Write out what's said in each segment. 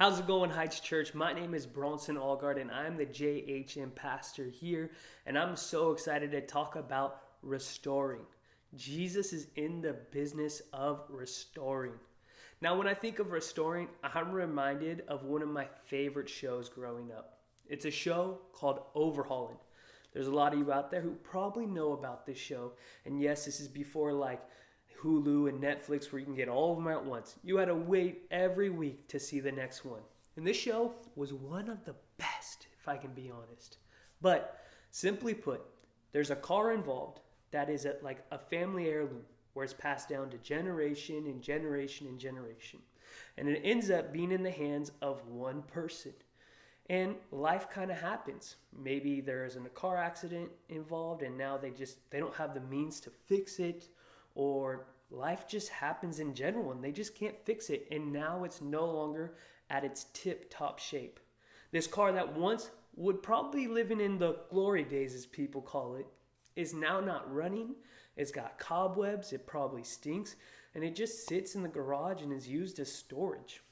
How's it going, Heights Church? My name is Bronson Aalgaard, and I'm the JHM pastor here, and I'm so excited to talk about restoring. Jesus is in the business of restoring. Now, when I think of restoring, I'm reminded of one of my favorite shows growing up. It's a show called Overhauling. There's a lot of you out there who probably know about this show, and yes, this is before like Hulu and Netflix where you can get all of them at once. You had to wait every week to see the next one. And this show was one of the best, if I can be honest. But simply put, there's a car involved that is like a family heirloom where it's passed down to generation and generation and generation. And it ends up being in the hands of one person. And life kind of happens. Maybe there's a car accident involved and now they don't have the means to fix it, or life just happens in general and they just can't fix it, and now it's no longer at its tip-top shape. This car that once would probably living in the glory days, as people call it, is now not running. It's got cobwebs, it probably stinks, and it just sits in the garage and is used as storage.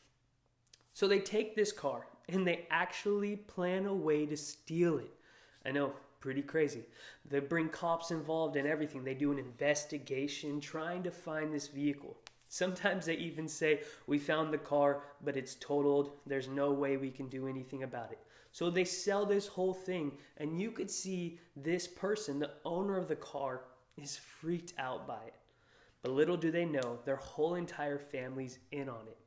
So they take this car and they actually plan a way to steal it. I know, pretty crazy. They bring cops involved and everything. They do an investigation trying to find this vehicle. Sometimes they even say, we found the car, but it's totaled. There's no way we can do anything about it. So they sell this whole thing, and you could see this person, the owner of the car, is freaked out by it. But little do they know, their whole entire family's in on it.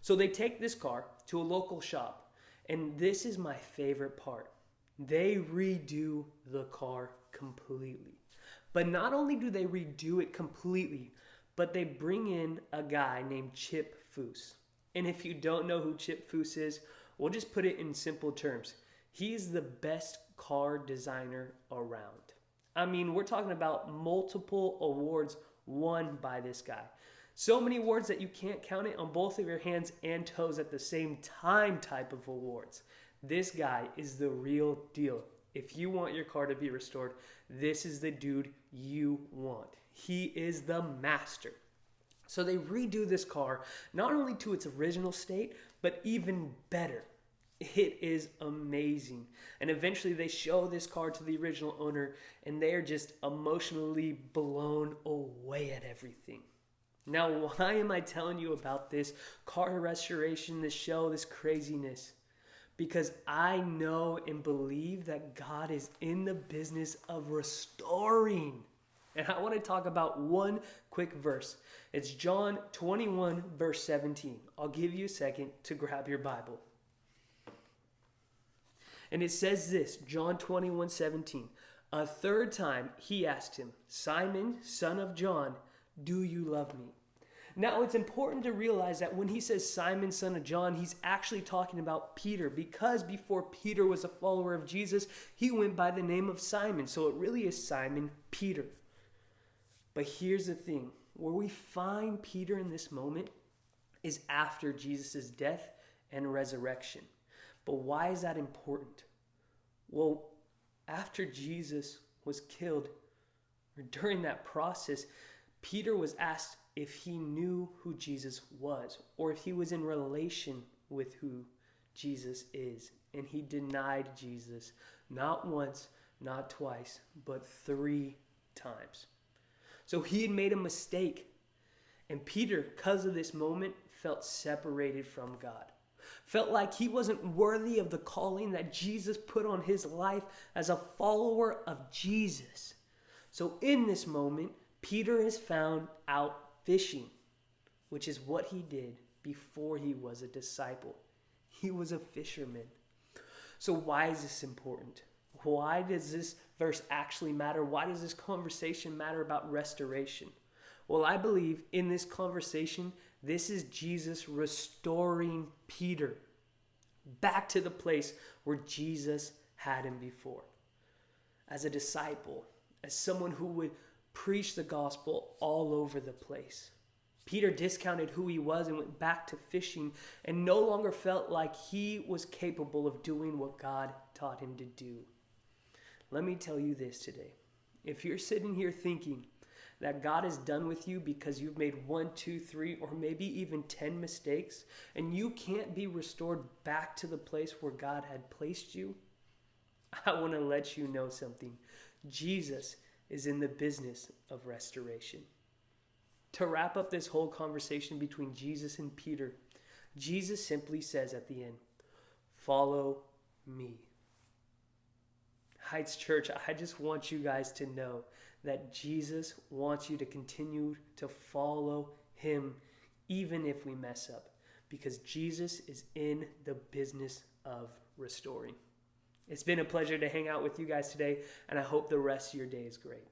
So they take this car to a local shop, and this is my favorite part. They redo the car completely. But not only do they redo it completely, but they bring in a guy named Chip Foose. And if you don't know who Chip Foose is, we'll just put it in simple terms. He's the best car designer around. I mean, we're talking about multiple awards won by this guy. So many awards that you can't count it on both of your hands and toes at the same time type of awards. This guy is the real deal. If you want your car to be restored, this is the dude you want. He is the master. So they redo this car, not only to its original state, but even better. It is amazing. And eventually they show this car to the original owner, and they are just emotionally blown away at everything. Now, why am I telling you about this car restoration, this show, this craziness? Because I know and believe that God is in the business of restoring. And I want to talk about one quick verse. It's John 21, verse 17. I'll give you a second to grab your Bible. And it says this, John 21, 17. A third time he asked him, Simon, son of John, do you love me? Now, it's important to realize that when he says Simon, son of John, he's actually talking about Peter, because before Peter was a follower of Jesus, he went by the name of Simon. So it really is Simon Peter. But here's the thing. Where we find Peter in this moment is after Jesus' death and resurrection. But why is that important? Well, after Jesus was killed, or during that process, Peter was asked if he knew who Jesus was, or if he was in relation with who Jesus is. And he denied Jesus, not once, not twice, but 3 times. So he had made a mistake. And Peter, because of this moment, felt separated from God. Felt like he wasn't worthy of the calling that Jesus put on his life as a follower of Jesus. So in this moment, Peter is found out fishing, which is what he did before he was a disciple. He was a fisherman. So why is this important? Why does this verse actually matter? Why does this conversation matter about restoration? Well, I believe in this conversation, this is Jesus restoring Peter back to the place where Jesus had him before. As a disciple, as someone who would preach the gospel all over the place. Peter discounted who he was and went back to fishing and no longer felt like he was capable of doing what God taught him to do. Let me tell you this today. If you're sitting here thinking that God is done with you because you've made 1, 2, 3, or maybe even 10 mistakes, and you can't be restored back to the place where God had placed you, I want to let you know something. Jesus is in the business of restoration. To wrap up this whole conversation between Jesus and Peter, Jesus simply says at the end, "Follow me." Heights Church, I just want you guys to know that Jesus wants you to continue to follow him even if we mess up, because Jesus is in the business of restoring. It's been a pleasure to hang out with you guys today, and I hope the rest of your day is great.